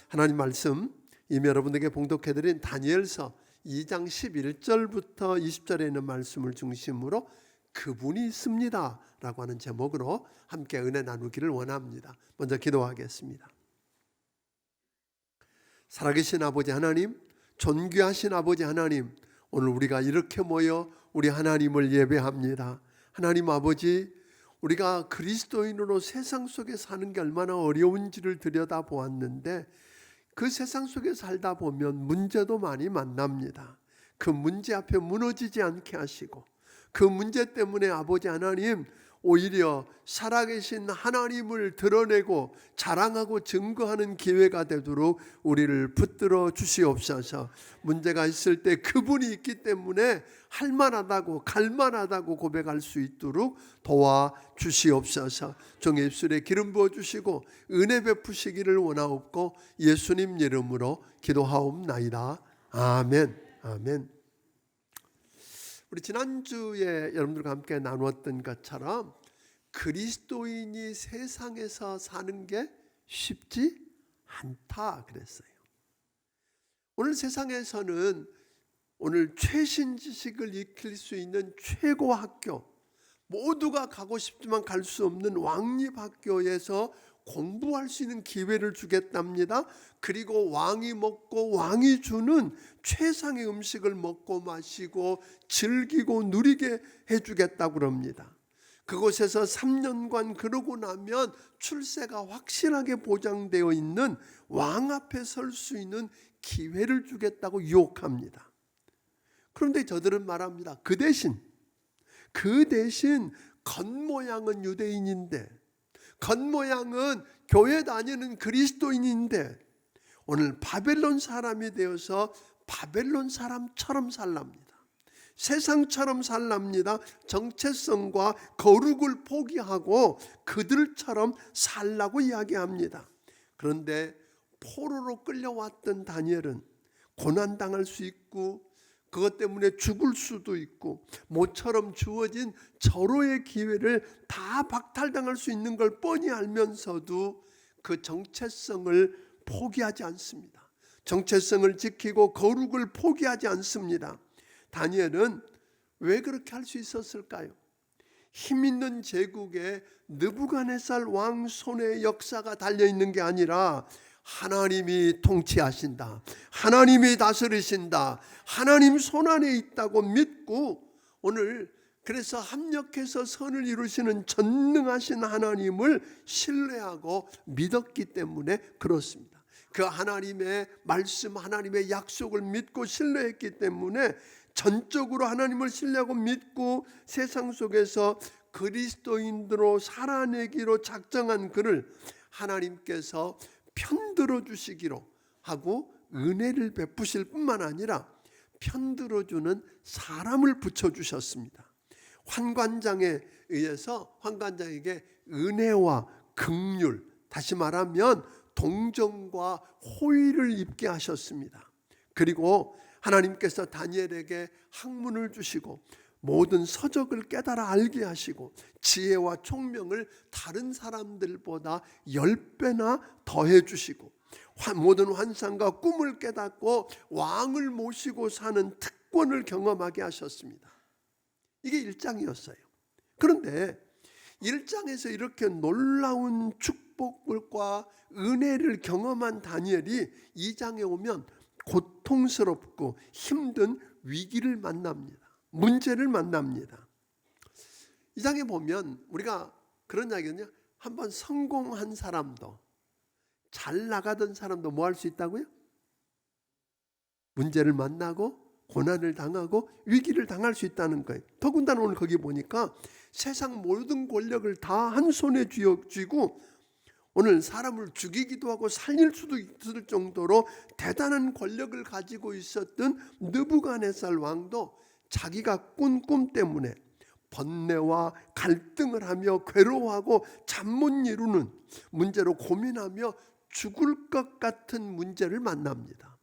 하나님 말씀 이미 여러분에게 봉독해드린 다니엘서 2장 11절부터 20절에 있는 말씀을 중심으로 그분이 있습니다 라고 하는 제목으로 함께 은혜 나누기를 원합니다. 먼저 기도하겠습니다. 살아계신 아버지 하나님, 존귀하신 아버지 하나님, 오늘 우리가 이렇게 모여 우리 하나님을 예배합니다. 하나님 아버지, 우리가 그리스도인으로 세상 속에 사는 게 얼마나 어려운지를 들여다보았는데 그 세상 속에 살다 보면 문제도 많이 만납니다. 그 문제 앞에 무너지지 않게 하시고 그 문제 때문에 아버지 하나님 오히려 살아계신 하나님을 드러내고 자랑하고 증거하는 기회가 되도록 우리를 붙들어 주시옵소서. 문제가 있을 때 그분이 있기 때문에 할만하다고 갈만하다고 고백할 수 있도록 도와 주시옵소서. 종의 입술에 기름 부어 주시고 은혜 베푸시기를 원하옵고 예수님 이름으로 기도하옵나이다. 아멘. 아멘. 우리 지난주에 여러분들과 함께 나누었던 것처럼 그리스도인이 세상에서 사는 게 쉽지 않다 그랬어요. 오늘 세상에서는 오늘 최신 지식을 익힐 수 있는 최고 학교, 모두가 가고 싶지만 갈 수 없는 왕립학교에서 공부할 수 있는 기회를 주겠답니다. 그리고 왕이 먹고 왕이 주는 최상의 음식을 먹고 마시고 즐기고 누리게 해주겠다고 그럽니다. 그곳에서 3년간 그러고 나면 출세가 확실하게 보장되어 있는 왕 앞에 설 수 있는 기회를 주겠다고 유혹합니다. 그런데 저들은 말합니다. 그 대신 겉모양은 유대인인데 겉모양은 교회 다니는 그리스도인인데 오늘 바벨론 사람이 되어서 바벨론 사람처럼 살랍니다. 세상처럼 살랍니다. 정체성과 거룩을 포기하고 그들처럼 살라고 이야기합니다. 그런데 포로로 끌려왔던 다니엘은 고난당할 수 있고 그것 때문에 죽을 수도 있고 모처럼 주어진 절호의 기회를 다 박탈당할 수 있는 걸 뻔히 알면서도 그 정체성을 포기하지 않습니다. 정체성을 지키고 거룩을 포기하지 않습니다. 다니엘은 왜 그렇게 할 수 있었을까요? 힘 있는 제국에 느부갓네살 왕 손에 역사가 달려있는 게 아니라 하나님이 통치하신다, 하나님이 다스리신다, 하나님 손안에 있다고 믿고 오늘 그래서 합력해서 선을 이루시는 전능하신 하나님을 신뢰하고 믿었기 때문에 그렇습니다. 그 하나님의 말씀, 하나님의 약속을 믿고 신뢰했기 때문에 전적으로 하나님을 신뢰하고 믿고 세상 속에서 그리스도인으로 살아내기로 작정한 그를 하나님께서 편들어 주시기로 하고 은혜를 베푸실 뿐만 아니라 편들어 주는 사람을 붙여주셨습니다. 환관장에 의해서 환관장에게 은혜와 긍휼, 다시 말하면 동정과 호의를 입게 하셨습니다. 그리고 하나님께서 다니엘에게 학문을 주시고 모든 서적을 깨달아 알게 하시고 지혜와 총명을 다른 사람들보다 10배나 더해 주시고 모든 환상과 꿈을 깨닫고 왕을 모시고 사는 특권을 경험하게 하셨습니다. 이게 1장이었어요. 그런데 1장에서 이렇게 놀라운 축복과 은혜를 경험한 다니엘이 2장에 오면 고통스럽고 힘든 위기를 만납니다. 문제를 만납니다. 2장에 보면 우리가 그런 이야기거든요. 한번 성공한 사람도 잘 나가던 사람도 뭐 할 수 있다고요? 문제를 만나고 고난을 당하고 위기를 당할 수 있다는 거예요. 더군다나 오늘 거기 보니까 세상 모든 권력을 다 한 손에 쥐고 오늘 사람을 죽이기도 하고 살릴 수도 있을 정도로 대단한 권력을 가지고 있었던 느부갓네살 왕도 자기가 꾼 꿈 때문에 번뇌와 갈등을 하며 괴로워하고 잠 못 이루는 문제로 고민하며 죽을 것 같은 문제를 만납니다.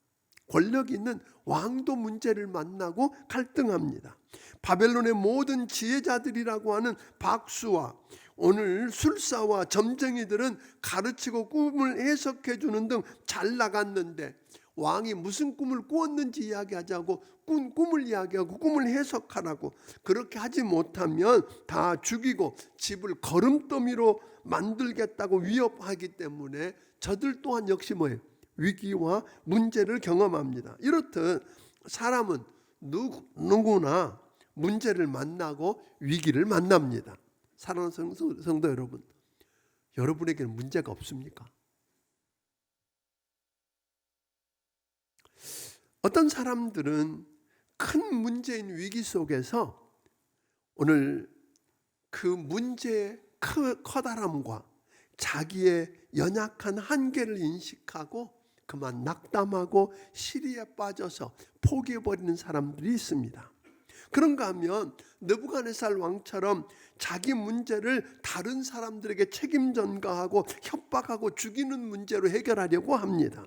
권력 있는 왕도 문제를 만나고 갈등합니다. 바벨론의 모든 지혜자들이라고 하는 박수와 오늘 술사와 점쟁이들은 가르치고 꿈을 해석해 주는 등 잘 나갔는데 왕이 무슨 꿈을 꾸었는지 이야기하자고 꿈을 이야기하고 꿈을 해석하라고 그렇게 하지 못하면 다 죽이고 집을 거름더미로 만들겠다고 위협하기 때문에 저들 또한 역시 뭐예요? 위기와 문제를 경험합니다. 이렇듯 사람은 누구나 문제를 만나고 위기를 만납니다. 사랑하는 성도 여러분, 여러분에게는 문제가 없습니까? 어떤 사람들은 큰 문제인 위기 속에서 오늘 그 문제의 커다람과 자기의 연약한 한계를 인식하고 그만 낙담하고 시리에 빠져서 포기해버리는 사람들이 있습니다. 그런가 하면 느부갓네살 왕처럼 자기 문제를 다른 사람들에게 책임 전가하고 협박하고 죽이는 문제로 해결하려고 합니다.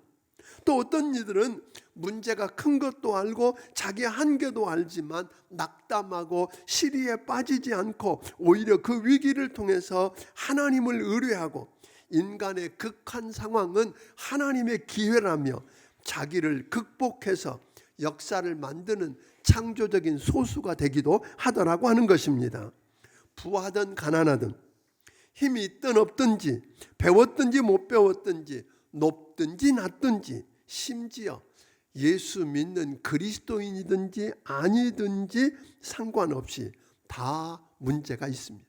또 어떤 이들은 문제가 큰 것도 알고 자기 한계도 알지만 낙담하고 시리에 빠지지 않고 오히려 그 위기를 통해서 하나님을 의뢰하고 인간의 극한 상황은 하나님의 기회라며 자기를 극복해서 역사를 만드는 창조적인 소수가 되기도 하더라고 하는 것입니다. 부하든 가난하든 힘이 있든 없든지 배웠든지 못 배웠든지 높든지 낮든지 심지어 예수 믿는 그리스도인이든지 아니든지 상관없이 다 문제가 있습니다.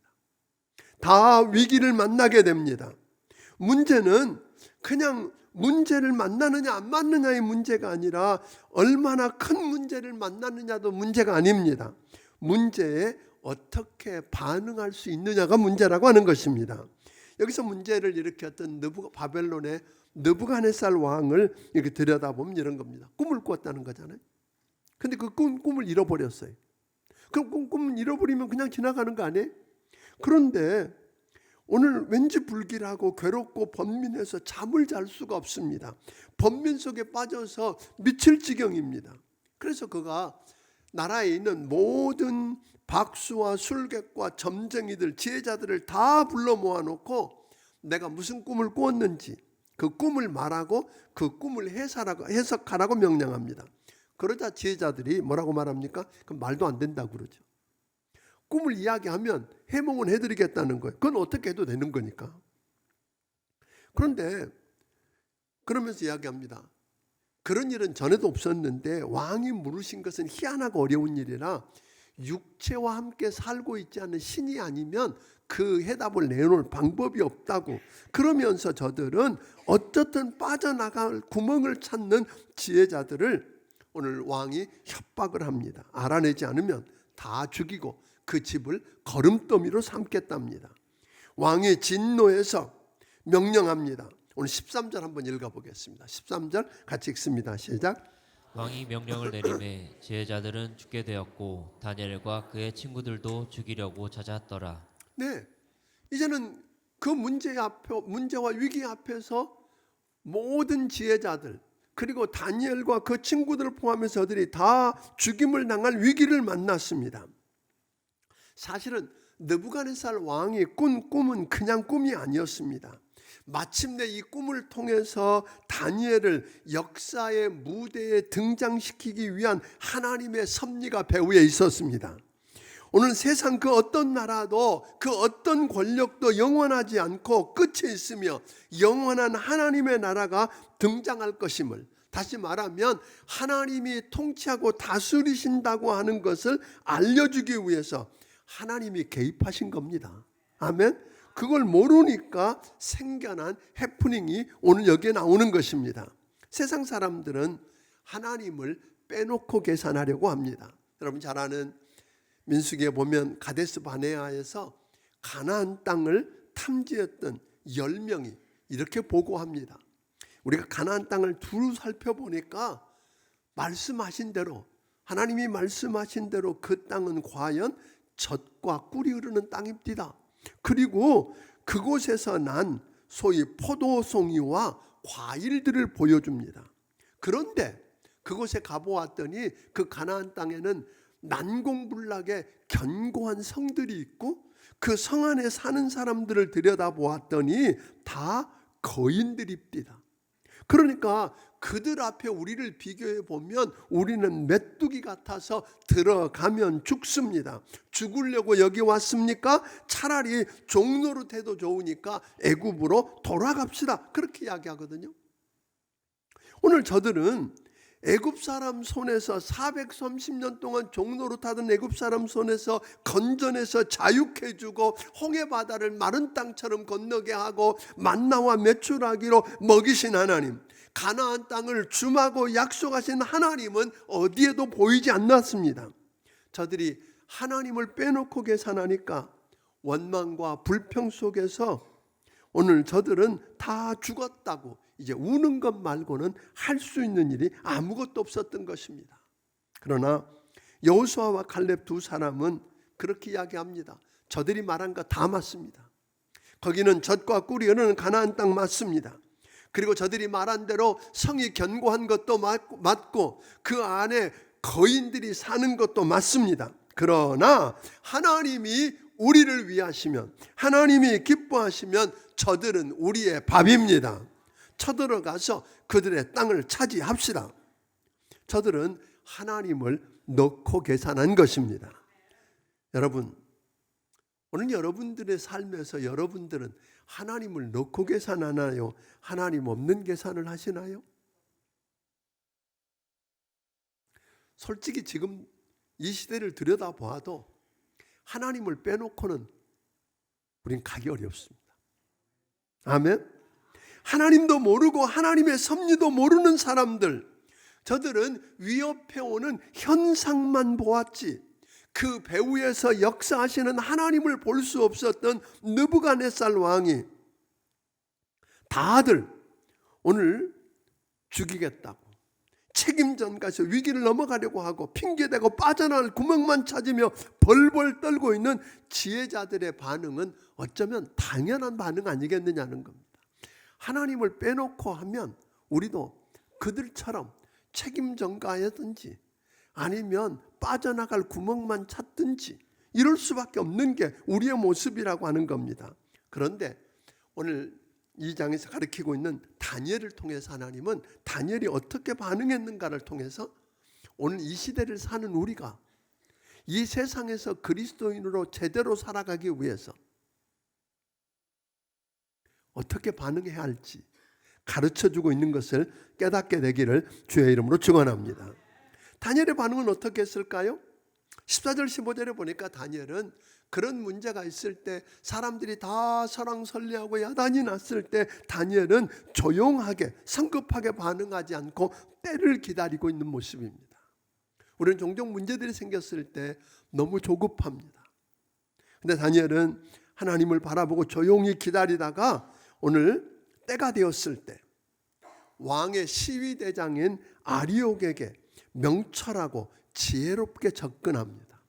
다 위기를 만나게 됩니다. 문제는 그냥 문제를 만나느냐 안 만나느냐의 문제가 아니라 얼마나 큰 문제를 만나느냐도 문제가 아닙니다. 문제에 어떻게 반응할 수 있느냐가 문제라고 하는 것입니다. 여기서 문제를 일으켰던 바벨론의 느부갓네살 왕을 이렇게 들여다보면 이런 겁니다. 꿈을 꾸었다는 거잖아요. 근데 그 꿈을 잃어버렸어요. 그럼 꿈을 잃어버리면 그냥 지나가는 거 아니에요? 그런데 오늘 왠지 불길하고 괴롭고 번민해서 잠을 잘 수가 없습니다. 번민 속에 빠져서 미칠 지경입니다. 그래서 그가 나라에 있는 모든 박수와 술객과 점쟁이들, 지혜자들을 다 불러 모아놓고 내가 무슨 꿈을 꾸었는지 그 꿈을 말하고 그 꿈을 해석하라고 명령합니다. 그러자 지혜자들이 뭐라고 말합니까? 그럼 말도 안 된다고 그러죠. 꿈을 이야기하면 해몽은 해드리겠다는 거예요. 그건 어떻게 해도 되는 거니까. 그런데 그러면서 이야기합니다. 그런 일은 전에도 없었는데 왕이 물으신 것은 희한하고 어려운 일이라 육체와 함께 살고 있지 않은 신이 아니면 그 해답을 내놓을 방법이 없다고. 그러면서 저들은 어쨌든 빠져나갈 구멍을 찾는 지혜자들을 오늘 왕이 협박을 합니다. 알아내지 않으면 다 죽이고 그 집을 거름더미로 삼겠답니다. 왕이 진노해서 명령합니다. 오늘 13절 한번 읽어보겠습니다. 13절 같이 읽습니다. 시작. 왕이 명령을 내리매 지혜자들은 죽게 되었고 다니엘과 그의 친구들도 죽이려고 찾았더라. 네, 이제는 그 문제와 위기 앞에서 모든 지혜자들 그리고 다니엘과 그 친구들을 포함해서 저들이 다 죽임을 당할 위기를 만났습니다. 사실은 느부갓네살 왕이 꾼 꿈은 그냥 꿈이 아니었습니다. 마침내 이 꿈을 통해서 다니엘을 역사의 무대에 등장시키기 위한 하나님의 섭리가 배후에 있었습니다. 오늘 세상 그 어떤 나라도 그 어떤 권력도 영원하지 않고 끝이 있으며 영원한 하나님의 나라가 등장할 것임을, 다시 말하면 하나님이 통치하고 다스리신다고 하는 것을 알려주기 위해서 하나님이 개입하신 겁니다. 아멘. 그걸 모르니까 생겨난 해프닝이 오늘 여기에 나오는 것입니다. 세상 사람들은 하나님을 빼놓고 계산하려고 합니다. 여러분 잘 아는 민수기에 보면 가데스 바네아에서 가나안 땅을 탐지했던 10명이 이렇게 보고합니다. 우리가 가나안 땅을 두루 살펴보니까 말씀하신 대로, 하나님이 말씀하신 대로 그 땅은 과연 젖과 꿀이 흐르는 땅입니다. 그리고 그곳에서 난 소위 포도송이와 과일들을 보여줍니다. 그런데 그곳에 가보았더니 그 가나안 땅에는 난공불락의 견고한 성들이 있고 그 성 안에 사는 사람들을 들여다보았더니 다 거인들입니다. 그러니까 그들 앞에 우리를 비교해 보면 우리는 메뚜기 같아서 들어가면 죽습니다. 죽으려고 여기 왔습니까? 차라리 종노릇해도 좋으니까 애굽으로 돌아갑시다. 그렇게 이야기하거든요. 오늘 저들은 애굽 사람 손에서 430년 동안 종노릇하던 애굽 사람 손에서 건져내서 자유케 해주고 홍해 바다를 마른 땅처럼 건너게 하고 만나와 메추라기로 먹이신 하나님, 가나안 땅을 주마고 약속하신 하나님은 어디에도 보이지 않았습니다. 저들이 하나님을 빼놓고 계산하니까 원망과 불평 속에서 오늘 저들은 다 죽었다고 이제 우는 것 말고는 할 수 있는 일이 아무것도 없었던 것입니다. 그러나 여호수아와 칼렙 두 사람은 그렇게 이야기합니다. 저들이 말한 거 다 맞습니다. 거기는 젖과 꿀이 흐르는 가나안 땅 맞습니다. 그리고 저들이 말한 대로 성이 견고한 것도 맞고 그 안에 거인들이 사는 것도 맞습니다. 그러나 하나님이 우리를 위하시면, 하나님이 기뻐하시면 저들은 우리의 밥입니다. 쳐들어가서 그들의 땅을 차지합시다. 저들은 하나님을 넣고 계산한 것입니다. 여러분, 오늘 여러분들의 삶에서 여러분들은 하나님을 넣고 계산하나요? 하나님 없는 계산을 하시나요? 솔직히 지금 이 시대를 들여다보아도 하나님을 빼놓고는 우린 가기 어렵습니다. 아멘? 하나님도 모르고 하나님의 섭리도 모르는 사람들, 저들은 위협해오는 현상만 보았지 그 배후에서 역사하시는 하나님을 볼 수 없었던 느부갓네살 왕이 다들 오늘 죽이겠다고 책임전가에서 위기를 넘어가려고 하고 핑계대고 빠져나갈 구멍만 찾으며 벌벌 떨고 있는 지혜자들의 반응은 어쩌면 당연한 반응 아니겠느냐는 겁니다. 하나님을 빼놓고 하면 우리도 그들처럼 책임전가하든지 아니면 빠져나갈 구멍만 찾든지 이럴 수밖에 없는 게 우리의 모습이라고 하는 겁니다. 그런데 오늘 이 장에서 가르치고 있는 다니엘을 통해서 하나님은 다니엘이 어떻게 반응했는가를 통해서 오늘 이 시대를 사는 우리가 이 세상에서 그리스도인으로 제대로 살아가기 위해서 어떻게 반응해야 할지 가르쳐주고 있는 것을 깨닫게 되기를 주의 이름으로 축원합니다. 다니엘의 반응은 어떻게 했을까요? 14절 15절에 보니까 다니엘은 그런 문제가 있을 때 사람들이 다 설왕설래하고 야단이 났을 때 다니엘은 조용하게 성급하게 반응하지 않고 때를 기다리고 있는 모습입니다. 우리는 종종 문제들이 생겼을 때 너무 조급합니다. 그런데 다니엘은 하나님을 바라보고 조용히 기다리다가 오늘 때가 되었을 때 왕의 시위대장인 아리옥에게 명철하고 지혜롭게 접근합니다.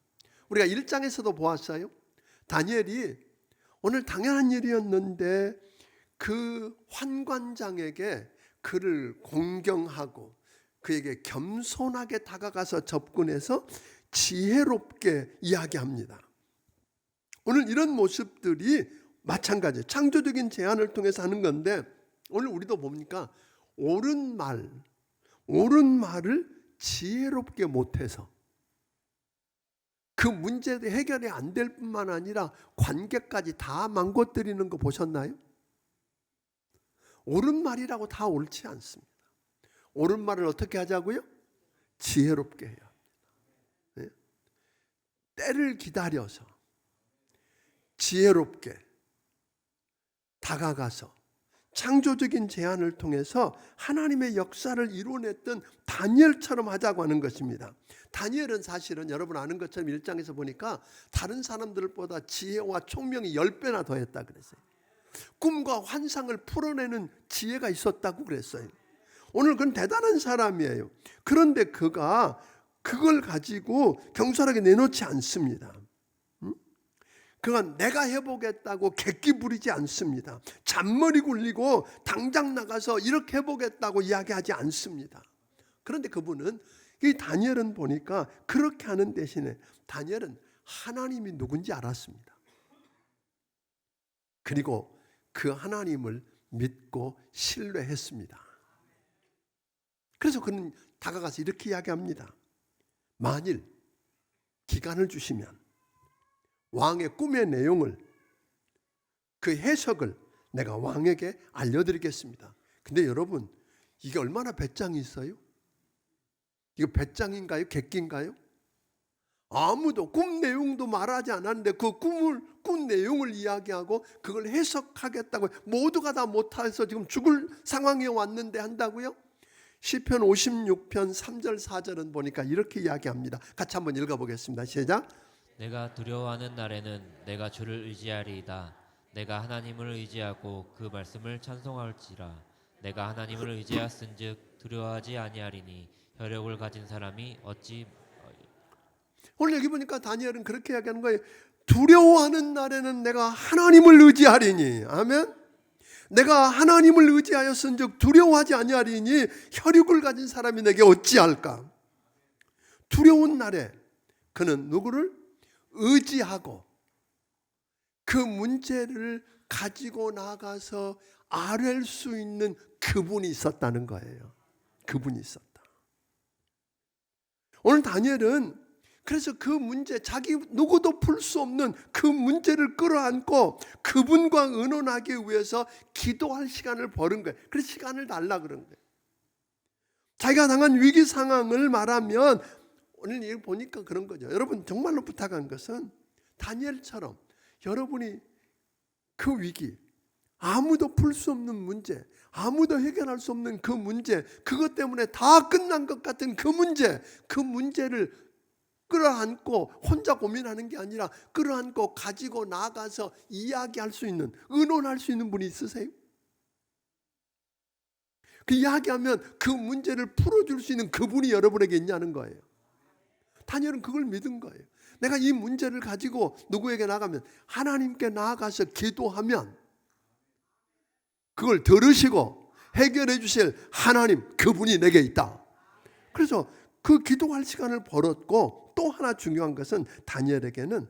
우리가 1장에서도 보았어요. 다니엘이 오늘 당연한 일이었는데 그 환관장에게 그를 공경하고 그에게 겸손하게 다가가서 접근해서 지혜롭게 이야기합니다. 오늘 이런 모습들이 마찬가지예요. 창조적인 제안을 통해서 하는 건데 오늘 우리도 봅니까? 옳은 말을 지혜롭게 못해서 그 문제도 해결이 안 될 뿐만 아니라 관계까지 다 망가뜨리는 거 보셨나요? 옳은 말이라고 다 옳지 않습니다. 옳은 말을 어떻게 하자고요? 지혜롭게 해야 합니다. 네? 때를 기다려서 지혜롭게 다가가서 창조적인 제안을 통해서 하나님의 역사를 이루어냈던 다니엘처럼 하자고 하는 것입니다. 다니엘은 사실은 여러분 아는 것처럼 1장에서 보니까 다른 사람들보다 지혜와 총명이 10배나 더했다 그랬어요. 꿈과 환상을 풀어내는 지혜가 있었다고 그랬어요. 오늘 그건 대단한 사람이에요. 그런데 그가 그걸 가지고 경솔하게 내놓지 않습니다. 그건 내가 해보겠다고 객기 부리지 않습니다. 잔머리 굴리고 당장 나가서 이렇게 해보겠다고 이야기하지 않습니다. 그런데 그분은 이 다니엘은 보니까 그렇게 하는 대신에 다니엘은 하나님이 누군지 알았습니다. 그리고 그 하나님을 믿고 신뢰했습니다. 그래서 그는 다가가서 이렇게 이야기합니다. 만일 기간을 주시면 왕의 꿈의 내용을, 그 해석을 내가 왕에게 알려드리겠습니다. 근데 여러분, 이게 얼마나 배짱이 있어요? 이거 배짱인가요? 객기인가요? 아무도 꿈 내용도 말하지 않았는데 그 꿈 내용을 이야기하고 그걸 해석하겠다고 모두가 다 못해서 지금 죽을 상황에 왔는데 한다고요? 시편 56편 3절 4절은 보니까 이렇게 이야기합니다. 같이 한번 읽어보겠습니다. 시작. 내가 두려워하는 날에는 내가 주를 의지하리이다. 내가 하나님을 의지하고 그 말씀을 찬송할지라. 내가 하나님을 의지하였은즉 두려워하지 아니하리니 혈육을 가진 사람이 어찌. 오늘 여기 보니까 다니엘은 그렇게 이야기하는 거예요. 두려워하는 날에는 내가 하나님을 의지하리니. 아멘. 내가 하나님을 의지하였은즉 두려워하지 아니하리니 혈육을 가진 사람이 내게 어찌할까. 두려운 날에 그는 누구를 의지하고 그 문제를 가지고 나가서 아뢰 수 있는 그분이 있었다는 거예요. 그분이 있었다. 오늘 다니엘은 그래서 그 문제, 자기 누구도 풀 수 없는 그 문제를 끌어안고 그분과 의논하기 위해서 기도할 시간을 버는 거예요. 그래서 시간을 달라 그런 거예요. 자기가 당한 위기 상황을 말하면 오늘 여기 보니까 그런 거죠. 여러분 정말로 부탁한 것은 다니엘처럼 여러분이 그 위기, 아무도 풀 수 없는 문제, 아무도 해결할 수 없는 그 문제, 그것 때문에 다 끝난 것 같은 그 문제, 그 문제를 끌어안고 혼자 고민하는 게 아니라 끌어안고 가지고 나가서 이야기할 수 있는, 의논할 수 있는 분이 있으세요? 그 이야기하면 그 문제를 풀어줄 수 있는 그분이 여러분에게 있냐는 거예요. 다니엘은 그걸 믿은 거예요. 내가 이 문제를 가지고 누구에게 나가면, 하나님께 나아가서 기도하면 그걸 들으시고 해결해 주실 하나님, 그분이 내게 있다. 그래서 그 기도할 시간을 벌었고, 또 하나 중요한 것은 다니엘에게는,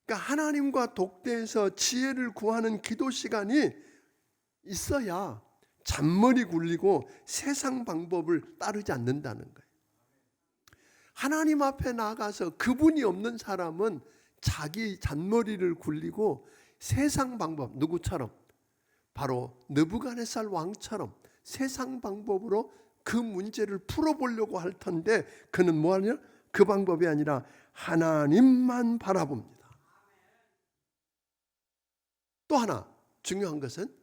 그러니까 하나님과 독대해서 지혜를 구하는 기도 시간이 있어야 잔머리 굴리고 세상 방법을 따르지 않는다는 거예요. 하나님 앞에 나가서 그분이 없는 사람은 자기 잔머리를 굴리고 세상 방법, 누구처럼? 바로 느부갓네살 왕처럼 세상 방법으로 그 문제를 풀어보려고 할 텐데, 그는 뭐하냐? 그 방법이 아니라 하나님만 바라봅니다. 또 하나 중요한 것은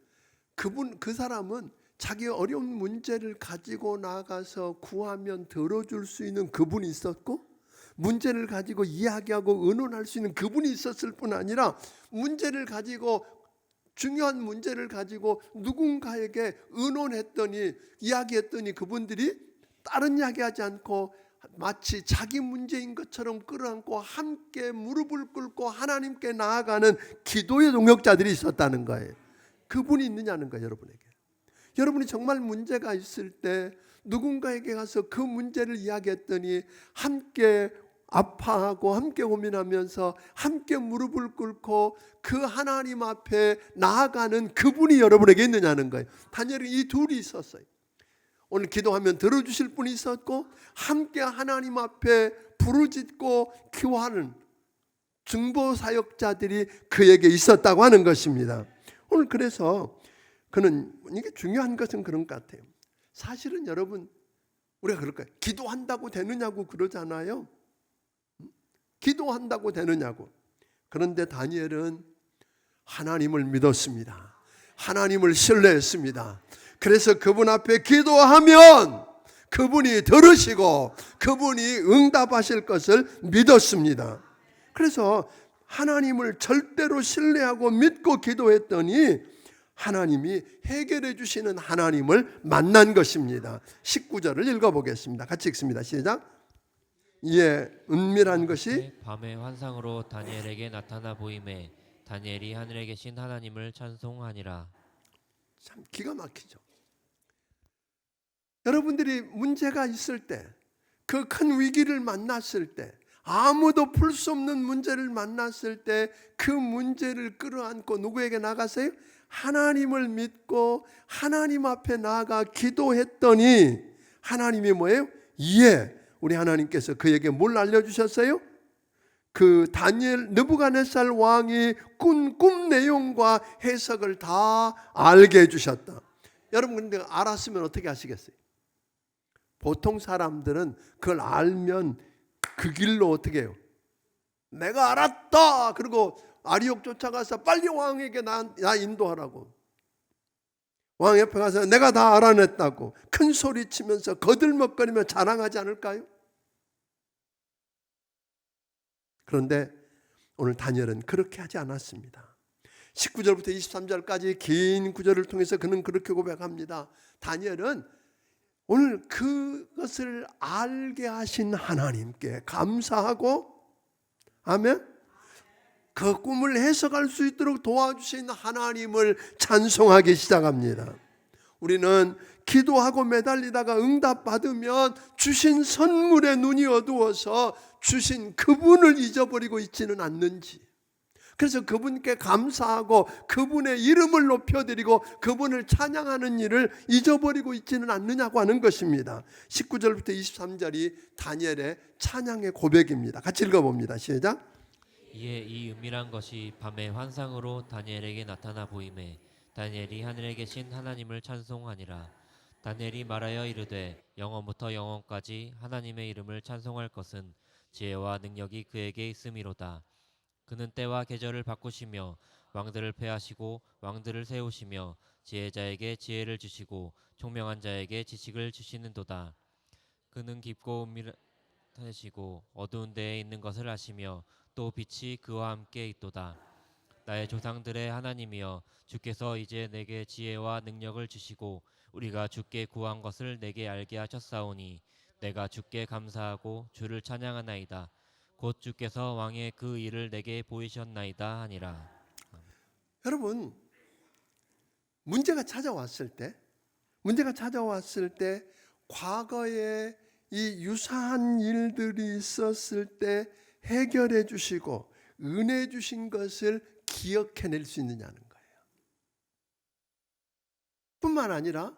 그 사람은 자기 어려운 문제를 가지고 나가서 구하면 들어줄 수 있는 그분이 있었고, 문제를 가지고 이야기하고 의논할 수 있는 그분이 있었을 뿐 아니라, 문제를 가지고, 중요한 문제를 가지고 누군가에게 의논했더니, 이야기했더니 그분들이 다른 이야기하지 않고 마치 자기 문제인 것처럼 끌어안고 함께 무릎을 꿇고 하나님께 나아가는 기도의 동역자들이 있었다는 거예요. 그분이 있느냐는 거예요, 여러분에게. 여러분이 정말 문제가 있을 때 누군가에게 가서 그 문제를 이야기했더니 함께 아파하고 함께 고민하면서 함께 무릎을 꿇고 그 하나님 앞에 나아가는 그분이 여러분에게 있느냐는 거예요. 다니엘은 이 둘이 있었어요. 오늘 기도하면 들어주실 분이 있었고, 함께 하나님 앞에 부르짖고 기도하는 중보사역자들이 그에게 있었다고 하는 것입니다. 오늘 그래서 그는, 이게 중요한 것은 그런 것 같아요. 사실은 여러분, 우리가 그럴 거예요. 기도한다고 되느냐고 그러잖아요. 기도한다고 되느냐고. 그런데 다니엘은 하나님을 믿었습니다. 하나님을 신뢰했습니다. 그래서 그분 앞에 기도하면 그분이 들으시고 그분이 응답하실 것을 믿었습니다. 그래서 하나님을 절대로 신뢰하고 믿고 기도했더니 하나님이 해결해 주시는 하나님을 만난 것입니다. 19절을 읽어보겠습니다. 같이 읽습니다. 시작. 이에 은밀한 것이 밤의 환상으로 다니엘에게 나타나 보임에 다니엘이 하늘에 계신 하나님을 찬송하니라. 참 기가 막히죠. 여러분들이 문제가 있을 때, 그 큰 위기를 만났을 때, 아무도 풀 수 없는 문제를 만났을 때 그 문제를 끌어안고 누구에게 나가세요? 하나님을 믿고 하나님 앞에 나아가 기도했더니 하나님이 뭐예요? 이에 우리 하나님께서 그에게 뭘 알려주셨어요? 그 다니엘 느부갓네살 왕이 꾼 꿈 내용과 해석을 다 알게 해주셨다. 여러분 근데 알았으면 어떻게 하시겠어요? 보통 사람들은 그걸 알면 그 길로 어떻게 해요? 내가 알았다. 그리고 아리옥 쫓아가서 빨리 왕에게 나 인도하라고. 왕 옆에 가서 내가 다 알아냈다고 큰 소리 치면서 거들먹거리며 자랑하지 않을까요? 그런데 오늘 다니엘은 그렇게 하지 않았습니다. 19절부터 23절까지 긴 구절을 통해서 그는 그렇게 고백합니다. 다니엘은 오늘 그것을 알게 하신 하나님께 감사하고, 아멘, 그 꿈을 해석할 수 있도록 도와주신 하나님을 찬송하기 시작합니다. 우리는 기도하고 매달리다가 응답받으면 주신 선물에 눈이 어두워서 주신 그분을 잊어버리고 있지는 않는지, 그래서 그분께 감사하고 그분의 이름을 높여드리고 그분을 찬양하는 일을 잊어버리고 있지는 않느냐고 하는 것입니다. 19절부터 23절이 다니엘의 찬양의 고백입니다. 같이 읽어봅니다. 시작. 이에 이 은밀한 것이 밤의 환상으로 다니엘에게 나타나 보이매 다니엘이 하늘에 계신 하나님을 찬송하니라. 다니엘이 말하여 이르되 영원부터 영원까지 하나님의 이름을 찬송할 것은 지혜와 능력이 그에게 있음이로다. 그는 때와 계절을 바꾸시며 왕들을 패하시고 왕들을 세우시며 지혜자에게 지혜를 주시고 총명한 자에게 지식을 주시는도다. 그는 깊고 은밀하시고 어두운 데에 있는 것을 아시며 또 빛이 그와 함께 있도다. 나의 조상들의 하나님이여 주께서 이제 내게 지혜와 능력을 주시고 우리가 주께 구한 것을 내게 알게 하셨사오니 내가 주께 감사하고 주를 찬양하나이다. 곧 주께서 왕의 그 일을 내게 보이셨나이다 하니라. 여러분, 문제가 찾아왔을 때 과거에 이 유사한 일들이 있었을 때 해결해 주시고 은혜 주신 것을 기억해낼 수 있느냐는 거예요. 뿐만 아니라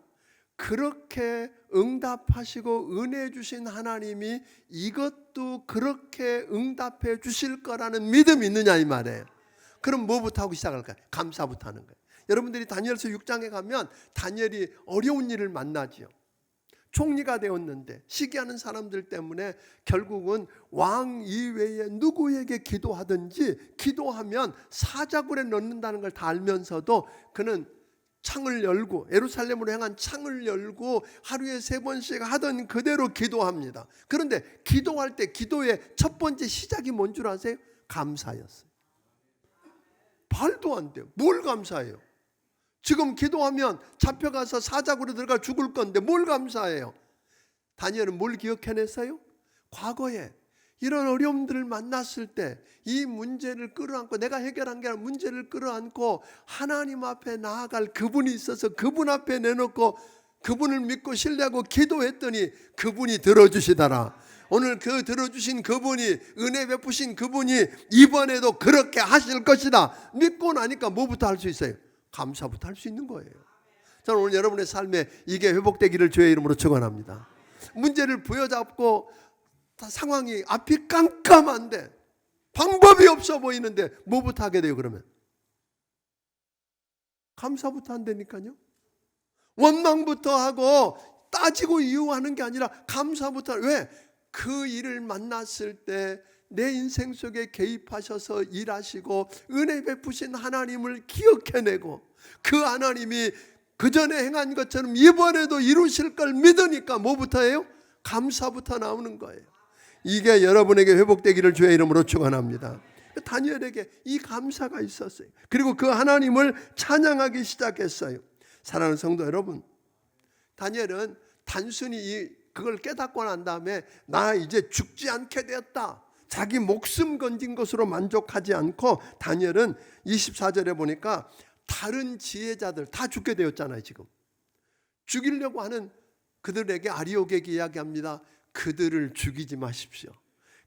그렇게 응답하시고 은혜 주신 하나님이 이것도 그렇게 응답해 주실 거라는 믿음이 있느냐 이 말이에요. 그럼 뭐부터 하고 시작할까요? 감사부터 하는 거예요. 여러분들이 다니엘서 6장에 가면 다니엘이 어려운 일을 만나지요. 총리가 되었는데 시기하는 사람들 때문에 결국은 왕 이외에 누구에게 기도하든지 기도하면 사자굴에 넣는다는 걸 다 알면서도 그는 창을 열고 예루살렘으로 향한 창을 열고 하루에 3번씩 하던 그대로 기도합니다. 그런데 기도할 때 기도의 첫 번째 시작이 뭔 줄 아세요? 감사였어요. 말도 안 돼요. 뭘 감사해요? 지금 기도하면 잡혀가서 사자굴에 들어가 죽을 건데 뭘 감사해요? 다니엘은 뭘 기억해냈어요? 과거에 이런 어려움들을 만났을 때 이 문제를 끌어안고 내가 해결한 게 아니라 문제를 끌어안고 하나님 앞에 나아갈 그분이 있어서 그분 앞에 내놓고 그분을 믿고 신뢰하고 기도했더니 그분이 들어주시더라. 오늘 그 들어주신 그분이 은혜 베푸신 그분이 이번에도 그렇게 하실 것이다. 믿고 나니까 뭐부터 할 수 있어요? 감사부터 할 수 있는 거예요. 저는 오늘 여러분의 삶에 이게 회복되기를 주의 이름으로 축원합니다. 문제를 부여잡고 상황이 앞이 깜깜한데 방법이 없어 보이는데 뭐부터 하게 돼요? 그러면 감사부터 한다니까요. 원망부터 하고 따지고 이유하는 게 아니라 감사부터. 왜? 그 일을 만났을 때 내 인생 속에 개입하셔서 일하시고 은혜 베푸신 하나님을 기억해내고 그 하나님이 그 전에 행한 것처럼 이번에도 이루실 걸 믿으니까 뭐부터 해요? 감사부터 나오는 거예요. 이게 여러분에게 회복되기를 주의 이름으로 축원합니다. 다니엘에게 이 감사가 있었어요. 그리고 그 하나님을 찬양하기 시작했어요. 사랑하는 성도 여러분, 다니엘은 단순히 그걸 깨닫고 난 다음에 나 이제 죽지 않게 되었다, 자기 목숨 건진 것으로 만족하지 않고 다니엘은 24절에 보니까 다른 지혜자들 다 죽게 되었잖아요. 지금 죽이려고 하는 그들에게 아리옥에게 이야기합니다. 그들을 죽이지 마십시오.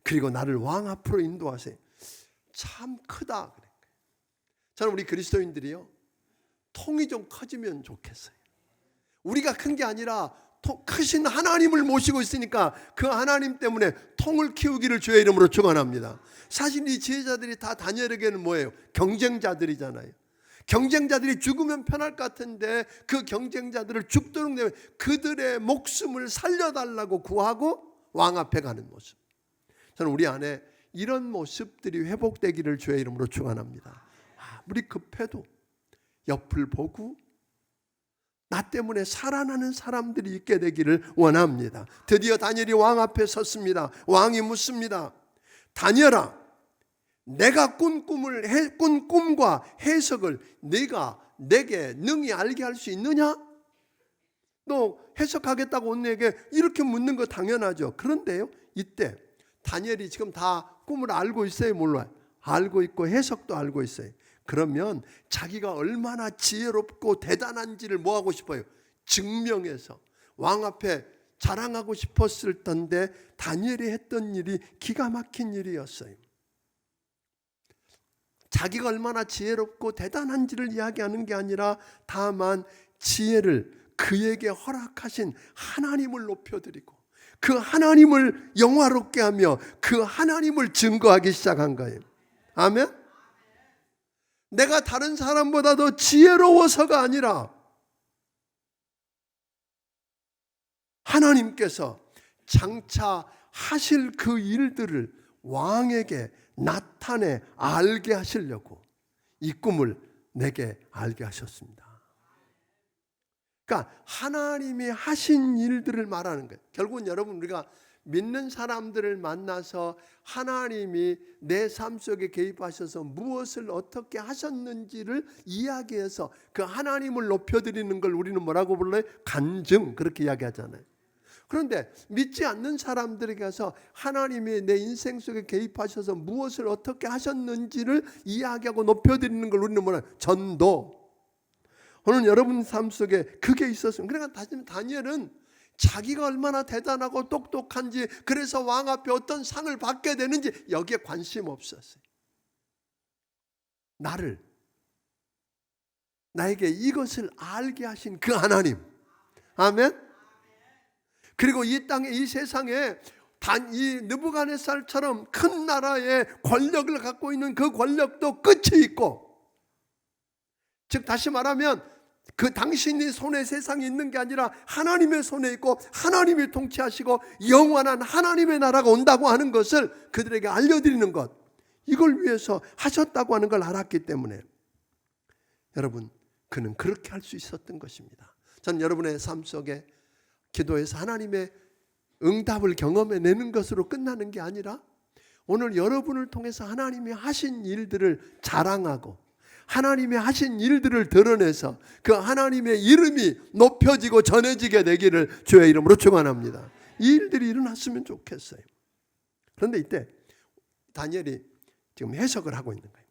그리고 나를 왕 앞으로 인도하세요. 참 크다. 저는 우리 그리스도인들이요, 통이 좀 커지면 좋겠어요. 우리가 큰 게 아니라 크신 하나님을 모시고 있으니까 그 하나님 때문에 통을 키우기를 주의 이름으로 축원합니다. 사실 이 지혜자들이 다 다니엘에게는 뭐예요? 경쟁자들이잖아요. 경쟁자들이 죽으면 편할 것 같은데 그 경쟁자들을 죽도록 내면 그들의 목숨을 살려달라고 구하고 왕 앞에 가는 모습. 저는 우리 안에 이런 모습들이 회복되기를 주의 이름으로 축원합니다. 아무리 급해도 옆을 보고 나 때문에 살아나는 사람들이 있게 되기를 원합니다. 드디어 다니엘이 왕 앞에 섰습니다. 왕이 묻습니다. 다니엘아, 내가 꾼 꿈과 해석을 네가 내게 능히 알게 할 수 있느냐? 너 해석하겠다고 온 내게 이렇게 묻는 거 당연하죠. 그런데요, 이때 다니엘이 지금 다 꿈을 알고 있어요, 몰라요? 알고 있고 해석도 알고 있어요. 그러면 자기가 얼마나 지혜롭고 대단한지를 뭐 하고 싶어요? 증명해서 왕 앞에 자랑하고 싶었을 텐데 다니엘이 했던 일이 기가 막힌 일이었어요. 자기가 얼마나 지혜롭고 대단한지를 이야기하는 게 아니라 다만 지혜를 그에게 허락하신 하나님을 높여드리고 그 하나님을 영화롭게 하며 그 하나님을 증거하기 시작한 거예요. 아멘? 내가 다른 사람보다 더 지혜로워서가 아니라 하나님께서 장차 하실 그 일들을 왕에게 나타내 알게 하시려고 이 꿈을 내게 알게 하셨습니다. 그러니까 하나님이 하신 일들을 말하는 거예요. 결국은 여러분, 우리가 믿는 사람들을 만나서 하나님이 내 삶 속에 개입하셔서 무엇을 어떻게 하셨는지를 이야기해서 그 하나님을 높여드리는 걸 우리는 뭐라고 불러요? 간증, 그렇게 이야기하잖아요. 그런데 믿지 않는 사람들에게 가서 하나님이 내 인생 속에 개입하셔서 무엇을 어떻게 하셨는지를 이야기하고 높여드리는 걸 우리는 뭐라? 전도. 오늘 여러분 삶 속에 그게 있었습니다. 그러니까 다니엘은 자기가 얼마나 대단하고 똑똑한지, 그래서 왕 앞에 어떤 상을 받게 되는지 여기에 관심 없었어요. 나에게 이것을 알게 하신 그 하나님. 아멘. 그리고 이 땅에, 이 세상에 이 느부갓네살처럼 큰 나라의 권력을 갖고 있는 그 권력도 끝이 있고, 즉 다시 말하면 그 당신이 손에 세상이 있는 게 아니라 하나님의 손에 있고 하나님이 통치하시고 영원한 하나님의 나라가 온다고 하는 것을 그들에게 알려드리는 것, 이걸 위해서 하셨다고 하는 걸 알았기 때문에 여러분, 그는 그렇게 할 수 있었던 것입니다. 저는 여러분의 삶 속에 기도해서 하나님의 응답을 경험해내는 것으로 끝나는 게 아니라 오늘 여러분을 통해서 하나님이 하신 일들을 자랑하고 하나님이 하신 일들을 드러내서 그 하나님의 이름이 높여지고 전해지게 되기를 주의 이름으로 축원합니다. 이 일들이 일어났으면 좋겠어요. 그런데 이때 다니엘이 지금 해석을 하고 있는 거예요.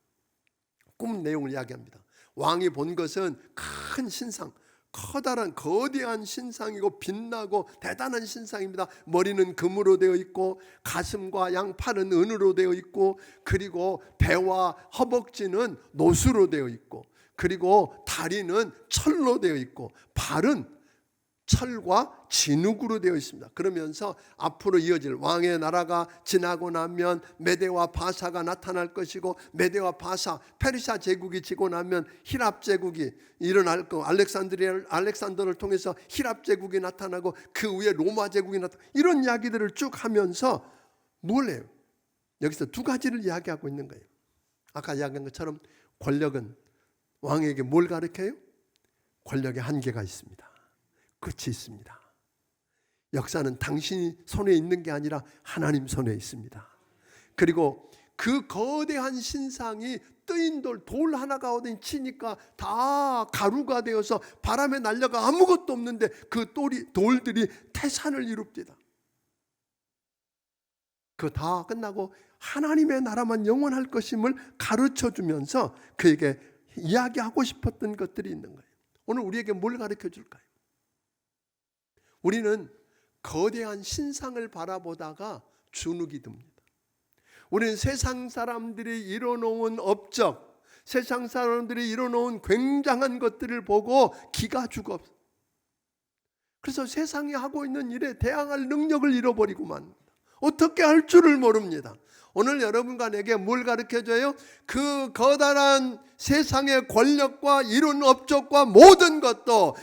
꿈 내용을 이야기합니다. 왕이 본 것은 큰 신상, 커다란 거대한 신상이고 빛나고 대단한 신상입니다. 머리는 금으로 되어 있고 가슴과 양팔은 은으로 되어 있고, 그리고 배와 허벅지는 노수로 되어 있고, 그리고 다리는 철로 되어 있고, 발은 철과 진흙으로 되어 있습니다. 그러면서 앞으로 이어질 왕의 나라가 지나고 나면 메대와 바사가 나타날 것이고, 메대와 바사, 페르시아 제국이 지고 나면 히랍 제국이 일어날 거, 알렉산더를 통해서 히랍 제국이 나타나고 그 위에 로마 제국이 나타나고, 이런 이야기들을 쭉 하면서 뭘 해요? 여기서 두 가지를 이야기하고 있는 거예요. 아까 이야기한 것처럼 권력은 왕에게 뭘 가르쳐요? 권력의 한계가 있습니다. 끝이 있습니다. 역사는 당신이 손에 있는 게 아니라 하나님 손에 있습니다. 그리고 그 거대한 신상이 뜨인 돌 하나가 어디 치니까 다 가루가 되어서 바람에 날려가 아무것도 없는데 그 돌들이 태산을 이룹니다. 그 다 끝나고 하나님의 나라만 영원할 것임을 가르쳐 주면서 그에게 이야기하고 싶었던 것들이 있는 거예요. 오늘 우리에게 뭘 가르쳐 줄까요? 우리는 거대한 신상을 바라보다가 주눅이 듭니다. 우리는 세상 사람들이 이뤄놓은 업적, 세상 사람들이 이뤄놓은 굉장한 것들을 보고 기가 죽어. 그래서 세상이 하고 있는 일에 대항할 능력을 잃어버리고 맙니다. 어떻게 할 줄을 모릅니다. 오늘 여러분과 내게 뭘 가르쳐줘요? 그 거다란 세상의 권력과 이룬 업적과 모든 것도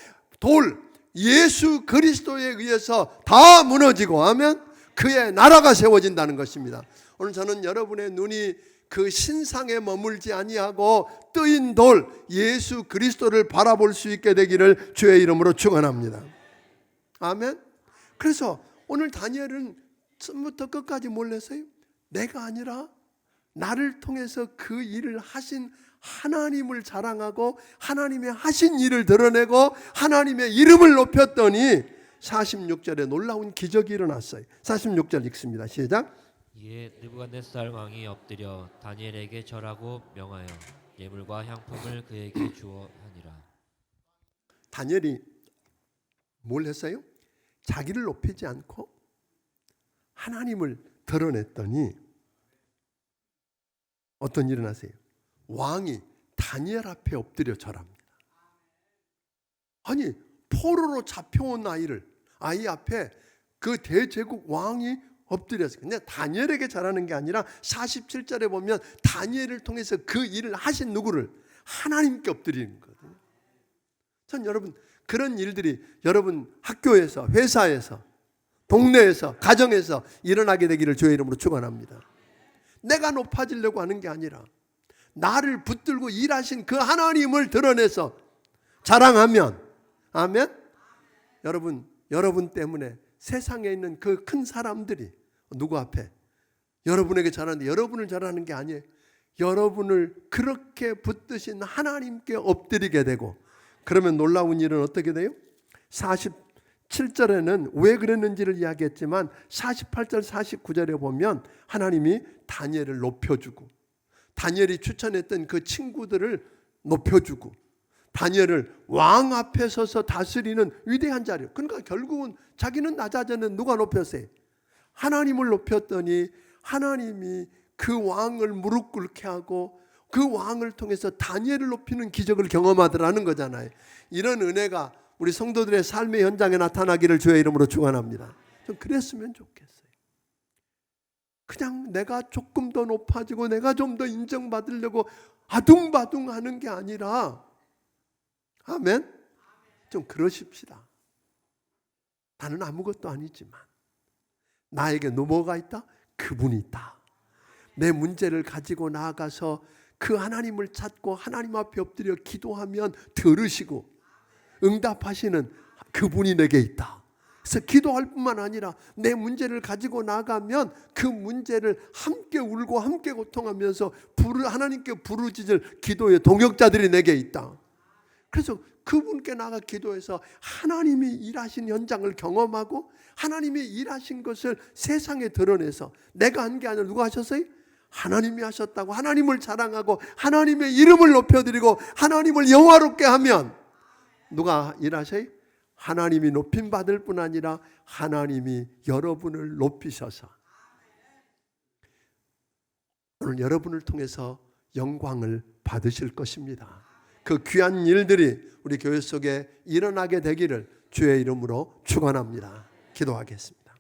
예수 그리스도에 의해서 다 무너지고 하면 그의 나라가 세워진다는 것입니다. 오늘 저는 여러분의 눈이 그 신상에 머물지 아니하고 뜨인 돌 예수 그리스도를 바라볼 수 있게 되기를 주의 이름으로 축원합니다. 아멘. 그래서 오늘 다니엘은 처음부터 끝까지 몰랐어요. 내가 아니라 나를 통해서 그 일을 하신 하나님을 자랑하고 하나님의 하신 일을 드러내고 하나님의 이름을 높였더니 46절에 놀라운 기적이 일어났어요. 46절 읽습니다. 시작. 이에 느부갓네살 왕이 엎드려 다니엘에게 절하고 명하여 예물과 향품을 그에게 주어 하니라. 다니엘이 뭘 했어요? 자기를 높이지 않고 하나님을 드러냈더니 어떤 일이 일어나세요? 왕이 다니엘 앞에 엎드려 절합니다. 아니 포로로 잡혀온 아이 앞에 그 대제국 왕이 엎드려서 그냥 다니엘에게 절하는 게 아니라 47절에 보면 다니엘을 통해서 그 일을 하신 누구를? 하나님께 엎드리는 거거든요. 전 여러분 그런 일들이 여러분 학교에서, 회사에서, 동네에서, 가정에서 일어나게 되기를 주의 이름으로 축원합니다. 내가 높아지려고 하는 게 아니라 나를 붙들고 일하신 그 하나님을 드러내서 자랑하면, 아멘. 여러분 때문에 세상에 있는 그 큰 사람들이 누구 앞에? 여러분에게 잘하는데 여러분을 잘하는 게 아니에요. 여러분을 그렇게 붙드신 하나님께 엎드리게 되고, 그러면 놀라운 일은 어떻게 돼요? 47절에는 왜 그랬는지를 이야기했지만 48절 49절에 보면 하나님이 다니엘을 높여주고 다니엘이 추천했던 그 친구들을 높여주고 다니엘을 왕 앞에 서서 다스리는 위대한 자리. 그러니까 결국은 자기는 낮아졌는데 누가 높였어요? 하나님을 높였더니 하나님이 그 왕을 무릎 꿇게 하고 그 왕을 통해서 다니엘을 높이는 기적을 경험하더라는 거잖아요. 이런 은혜가 우리 성도들의 삶의 현장에 나타나기를 주의 이름으로 축원합니다. 좀 그랬으면 좋겠어요. 그냥 내가 조금 더 높아지고 내가 좀 더 인정받으려고 아둥바둥하는 게 아니라, 아멘. 좀 그러십시다. 나는 아무것도 아니지만 나에게 뭐가 있다? 그분이 있다. 내 문제를 가지고 나아가서 그 하나님을 찾고 하나님 앞에 엎드려 기도하면 들으시고 응답하시는 그분이 내게 있다. 그래서 기도할 뿐만 아니라 내 문제를 가지고 나가면 그 문제를 함께 울고 함께 고통하면서 하나님께 부르짖을 기도의 동역자들이 내게 있다. 그래서 그분께 나가 기도해서 하나님이 일하신 현장을 경험하고 하나님이 일하신 것을 세상에 드러내서 내가 한 게 아니라 누가 하셨어요? 하나님이 하셨다고 하나님을 자랑하고 하나님의 이름을 높여드리고 하나님을 영화롭게 하면 누가 일하셔요? 하나님이 높임 받을 뿐 아니라 하나님이 여러분을 높이셔서 오늘 여러분을 통해서 영광을 받으실 것입니다. 그 귀한 일들이 우리 교회 속에 일어나게 되기를 주의 이름으로 축원합니다. 기도하겠습니다.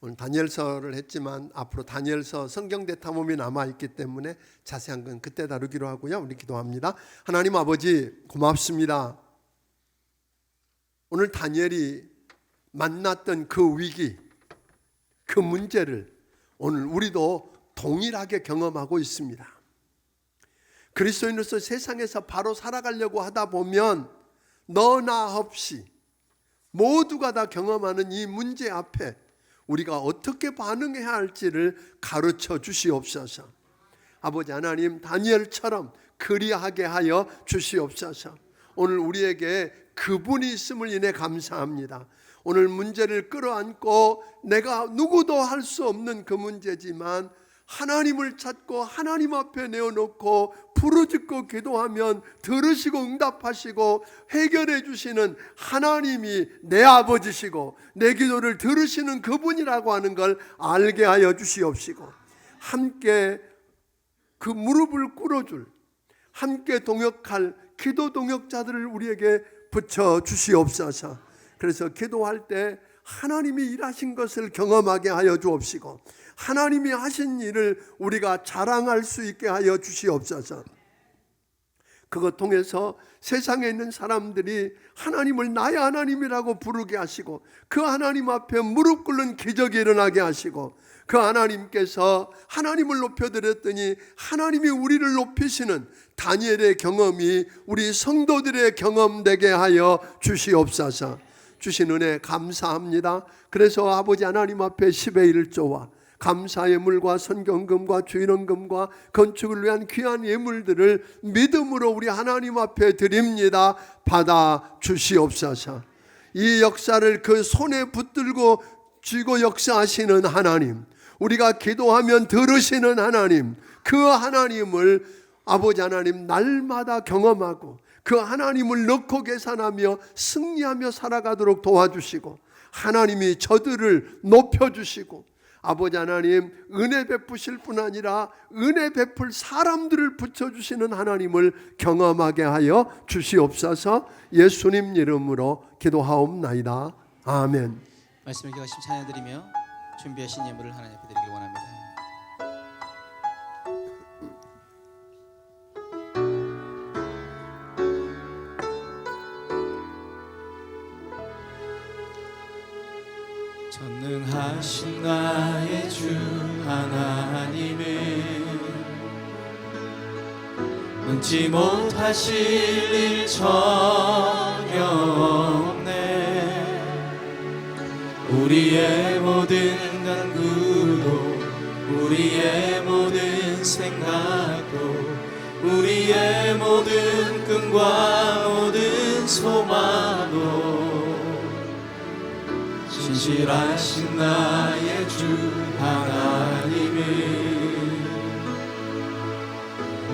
오늘 다니엘서를 했지만 앞으로 다니엘서 성경 대탐험이 남아있기 때문에 자세한 건 그때 다루기로 하고요. 우리 기도합니다. 하나님 아버지 고맙습니다. 오늘 다니엘이 만났던 그 위기, 그 문제를 오늘 우리도 동일하게 경험하고 있습니다. 그리스도인으로서 세상에서 바로 살아가려고 하다 보면 너나 없이 모두가 다 경험하는 이 문제 앞에 우리가 어떻게 반응해야 할지를 가르쳐 주시옵소서. 아버지 하나님, 다니엘처럼 그리하게 하여 주시옵소서. 오늘 우리에게 그분이 있음을 인해 감사합니다. 오늘 문제를 끌어안고 내가 누구도 할 수 없는 그 문제지만 하나님을 찾고 하나님 앞에 내어놓고 부르짖고 기도하면 들으시고 응답하시고 해결해 주시는 하나님이 내 아버지시고 내 기도를 들으시는 그분이라고 하는 걸 알게 하여 주시옵시고, 함께 그 무릎을 꿇어줄, 함께 동역할 기도 동역자들을 우리에게 붙여 주시옵소서. 그래서 기도할 때 하나님이 일하신 것을 경험하게 하여 주옵시고, 하나님이 하신 일을 우리가 자랑할 수 있게 하여 주시옵소서. 그것 통해서 세상에 있는 사람들이 하나님을 나의 하나님이라고 부르게 하시고, 그 하나님 앞에 무릎 꿇는 기적이 일어나게 하시고, 그 하나님께서 하나님을 높여드렸더니 하나님이 우리를 높이시는 다니엘의 경험이 우리 성도들의 경험되게 하여 주시옵소서. 주신 은혜 감사합니다. 그래서 아버지 하나님 앞에 10의 1조와 감사의 물과 선경금과 주일원금과 건축을 위한 귀한 예물들을 믿음으로 우리 하나님 앞에 드립니다. 받아 주시옵소서. 이 역사를 그 손에 붙들고 쥐고 역사하시는 하나님, 우리가 기도하면 들으시는 하나님, 그 하나님을 아버지 하나님 날마다 경험하고 그 하나님을 넣고 계산하며 승리하며 살아가도록 도와주시고, 하나님이 저들을 높여주시고, 아버지 하나님 은혜 베푸실 뿐 아니라 은혜 베풀 사람들을 붙여주시는 하나님을 경험하게 하여 주시옵소서. 예수님 이름으로 기도하옵나이다. 아멘. 말씀을 기억하시며 찬양드리며 준비하신 예물을 하나님 앞에 드리길 원합니다. 전능하신 나의 주 하나님은 눈치 못하실 일 전혀 없네. 우리의 모든 간구도 우리의 모든 생각도 우리의 모든 꿈과 모든 소망도 신실하신 나의 주 하나님은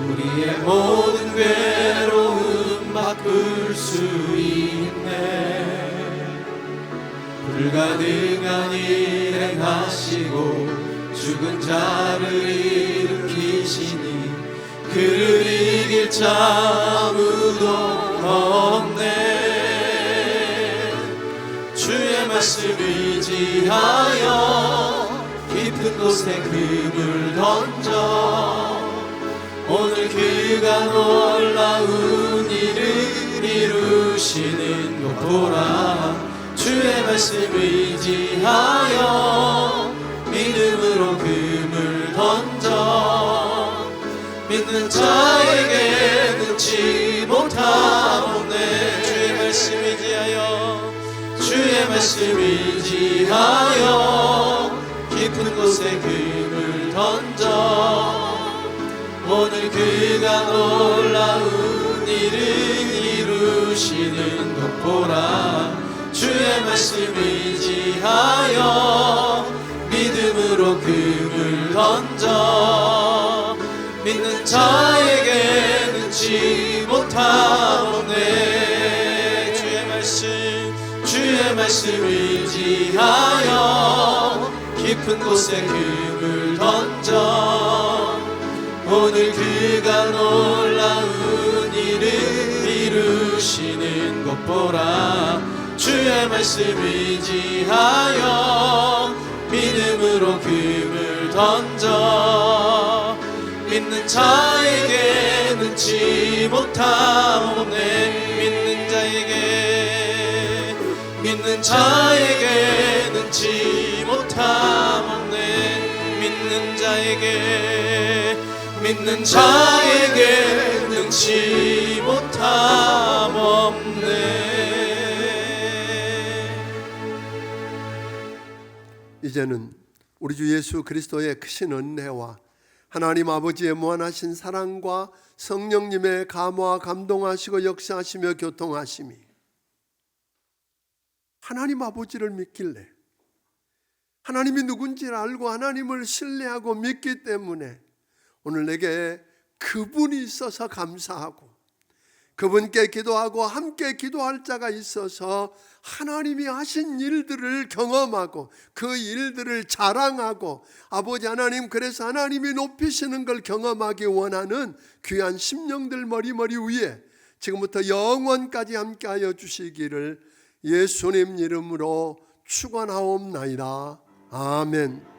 우리의 모든 괴로움 바꿀 수 있네. 불가능한 일 행하시고 죽은 자를 일으키시니 그를 이길 자 아무도 없네. 주의 말씀 의지하여 깊은 곳에 금을 던져 오늘 그가 놀라운 일을 이루시는 것 보라. 주의 말씀 의지하여 믿음으로 금을 던져 믿는 자에게 능치 못하오네. 주의 말씀 의지하여 주의 말씀 의지하여 깊은 곳에 금을 던져 오늘 그가 놀라운 일을 이루시는 것 보라. 주의 말씀 의지하여 믿음으로 금을 던져 믿는 자에게 능치 못하오네. 주의 말씀 의지하여 깊은 곳에 금을 던져 오늘 그가 놀라운 일을 이루시는 것 보라. 주의 말씀 의지하여 믿음으로 금을 던져 믿는 자에게 능치 못하오네. 믿는 자에게 능치 못하오네. 믿는 자에게 능치 못하옵네. 이제는 우리 주 예수 그리스도의 크신 은혜와 하나님 아버지의 무한하신 사랑과 성령님의 감화 감동하시고 역사하시며 교통하심이 하나님 아버지를 믿길래 하나님이 누군지를 알고 하나님을 신뢰하고 믿기 때문에 오늘 내게 그분이 있어서 감사하고 그분께 기도하고 함께 기도할 자가 있어서 하나님이 하신 일들을 경험하고 그 일들을 자랑하고 아버지 하나님, 그래서 하나님이 높이시는 걸 경험하기 원하는 귀한 심령들 머리머리 위에 지금부터 영원까지 함께하여 주시기를 예수님 이름으로 축원하옵나이다. 아멘.